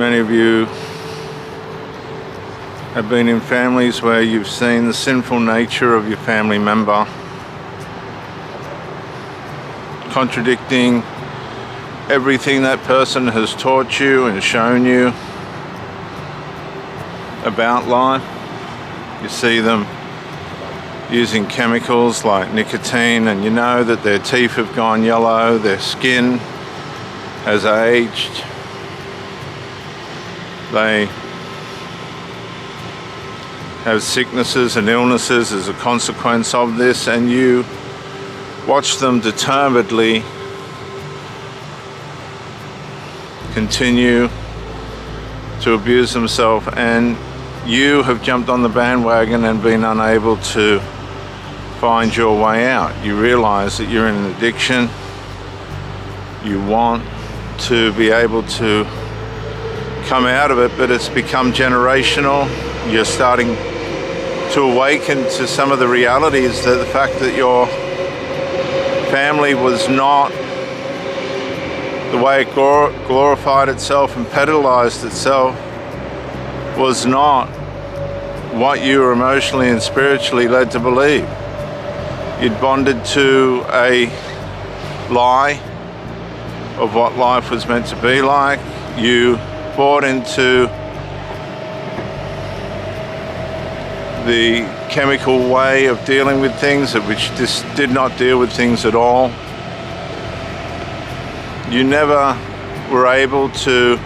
Many of you have been in families where you've seen the sinful nature of your family member contradicting everything that person has taught you and shown you about life. You see them using chemicals like nicotine, and you know that their teeth have gone yellow, their skin has aged, they have sicknesses and illnesses as a consequence of this, and you watch them determinedly continue to abuse themselves, and you have jumped on the bandwagon and been unable to find your way out. You realize that you're in an addiction. You want to be able to come out of it, but it's become generational. You're starting to awaken to some of the realities, that the fact that your family was not the way it glorified itself and pedalized itself, was not what you were emotionally and spiritually led to believe. You'd bonded to a lie of what life was meant to be like. You bought into the chemical way of dealing with things, which just did not deal with things at all. You never were able to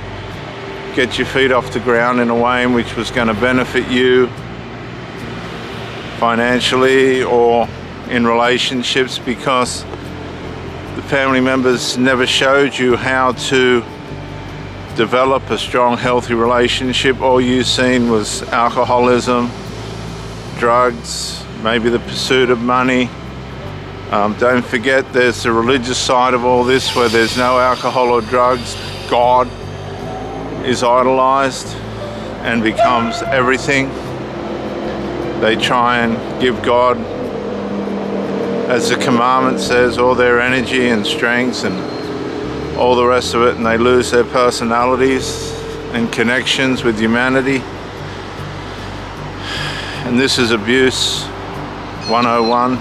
get your feet off the ground in a way in which was going to benefit you financially or in relationships, because the family members never showed you how to develop a strong, healthy relationship. All you seen was alcoholism, drugs, maybe the pursuit of money. Don't forget, there's the religious side of all this, where there's no alcohol or drugs. God is idolized and becomes everything. They try and give God, as the commandment says, all their energy and strength and all the rest of it, and they lose their personalities and connections with humanity. And this is abuse 101.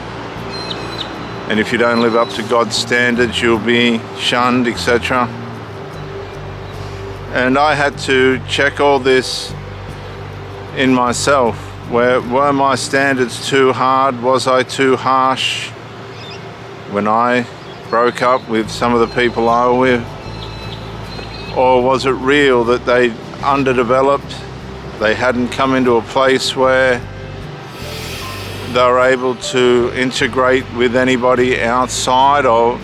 And if you don't live up to God's standards, you'll be shunned, etc. And I had to check all this in myself. Were my standards too hard? Was I too harsh when I broke up with some of the people I were with? Or was it real that they underdeveloped? They hadn't come into a place where they were able to integrate with anybody outside of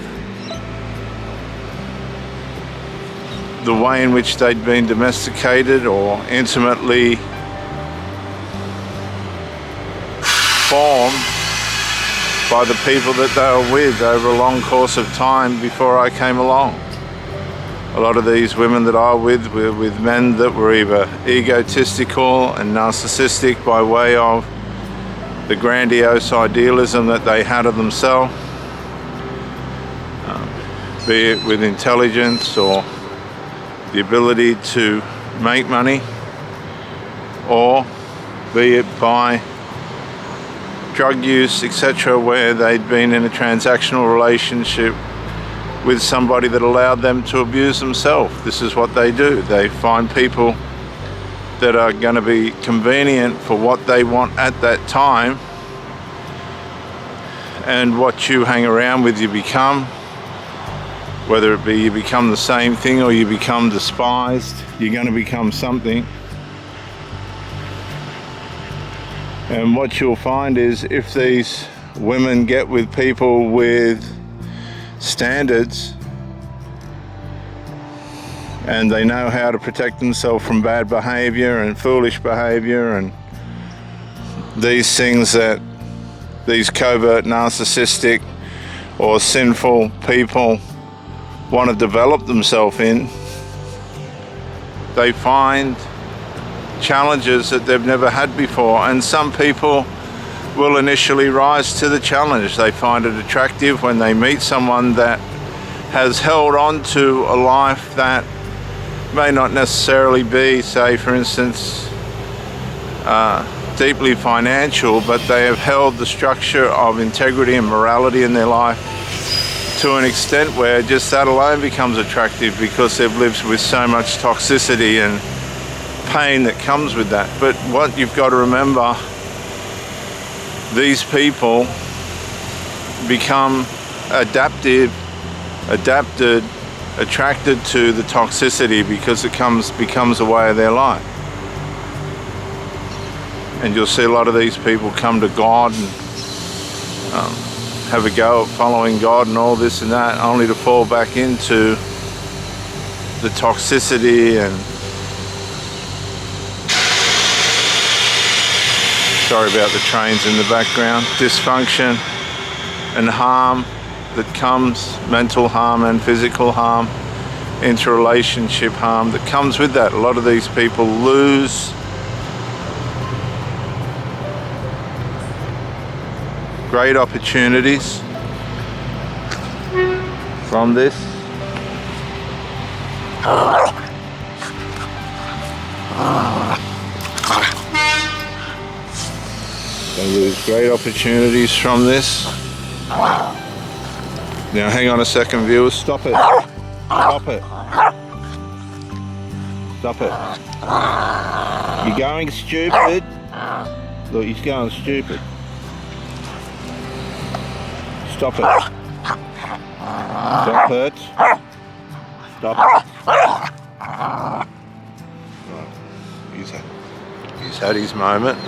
the way in which they'd been domesticated or intimately formed by the people that they were with over a long course of time before I came along. A lot of these women that I was with were with men that were either egotistical and narcissistic by way of the grandiose idealism that they had of themselves, be it with intelligence or the ability to make money, or be it by drug use, etc., where they'd been in a transactional relationship with somebody that allowed them to abuse themselves. This is what they do. They find people that are going to be convenient for what they want at that time, and what you hang around with, you become. Whether it be you become the same thing or you become despised, you're going to become something. And what you'll find is, if these women get with people with standards and they know how to protect themselves from bad behavior and foolish behavior and these things that these covert narcissistic or sinful people want to develop themselves in, they find challenges that they've never had before. And some people will initially rise to the challenge. They find it attractive when they meet someone that has held on to a life that may not necessarily be, say for instance, deeply financial, but they have held the structure of integrity and morality in their life to an extent where just that alone becomes attractive, because they've lived with so much toxicity and pain that comes with that. But what you've got to remember, these people become adapted, attracted to the toxicity because it becomes a way of their life. And you'll see a lot of these people come to God and have a go at following God and all this and that, only to fall back into the toxicity and, sorry about the trains in the background, dysfunction and harm that comes, mental harm and physical harm, interrelationship harm that comes with that. A lot of these people lose great opportunities from this. They lose great opportunities from this. Now hang on a second, viewers, stop it. Stop it. Stop it. You're going stupid. Look, he's going stupid. Stop it. Stop it. Stop it. Right. He's had his moment.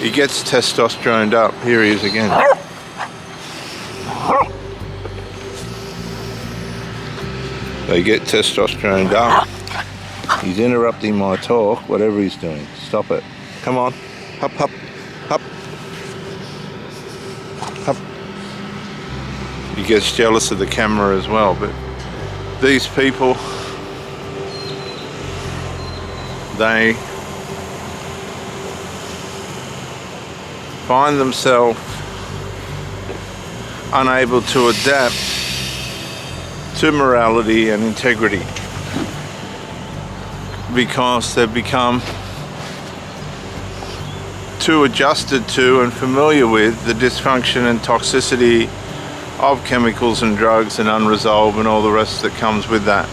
He gets testosteroned up. Here he is again. They get testosteroned up. He's interrupting my talk, whatever he's doing. Stop it. Come on. Hup, hup, hup. Hup. He gets jealous of the camera as well, but these people, they find themselves unable to adapt to morality and integrity because they've become too adjusted to and familiar with the dysfunction and toxicity of chemicals and drugs and unresolved and all the rest that comes with that.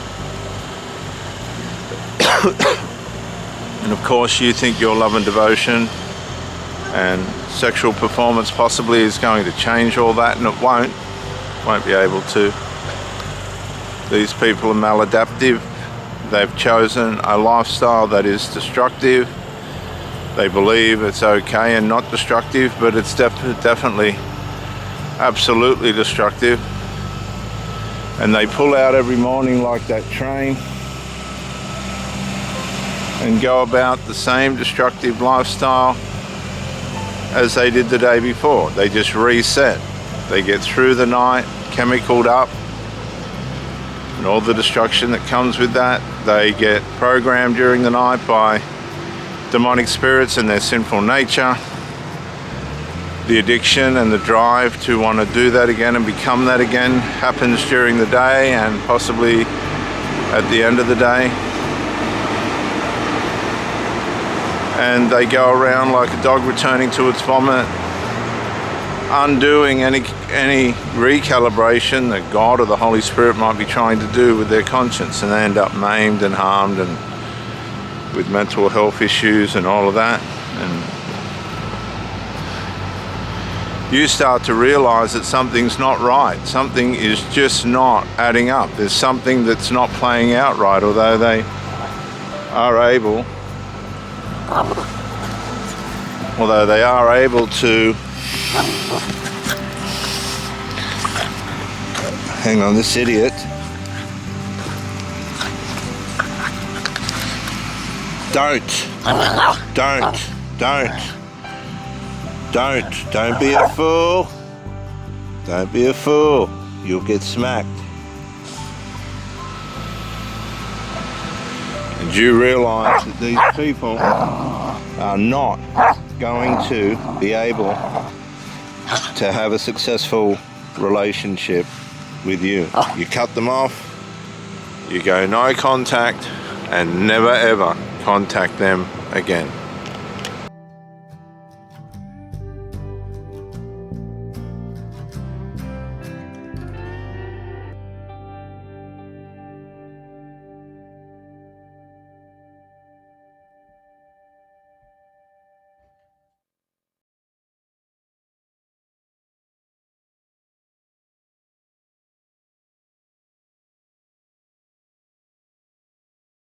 And of course you think your love and devotion and sexual performance possibly is going to change all that, and it won't be able to. These people are maladaptive. They've chosen a lifestyle that is destructive. They believe it's okay and not destructive, but it's definitely absolutely destructive. And they pull out every morning like that train and go about the same destructive lifestyle as they did the day before. They just reset. They get through the night chemicaled up and all the destruction that comes with that. They get programmed during the night by demonic spirits and their sinful nature. The addiction and the drive to want to do that again and become that again happens during the day and possibly at the end of the day. And they go around like a dog returning to its vomit, undoing any recalibration that God or the Holy Spirit might be trying to do with their conscience, and they end up maimed and harmed and with mental health issues and all of that. And you start to realize that something's not right. Something is just not adding up. There's something that's not playing out right, although they are able to, hang on, this idiot, don't be a fool, don't be a fool, you'll get smacked. And you realize that these people are not going to be able to have a successful relationship with you. You cut them off, You go no contact and never ever contact them again.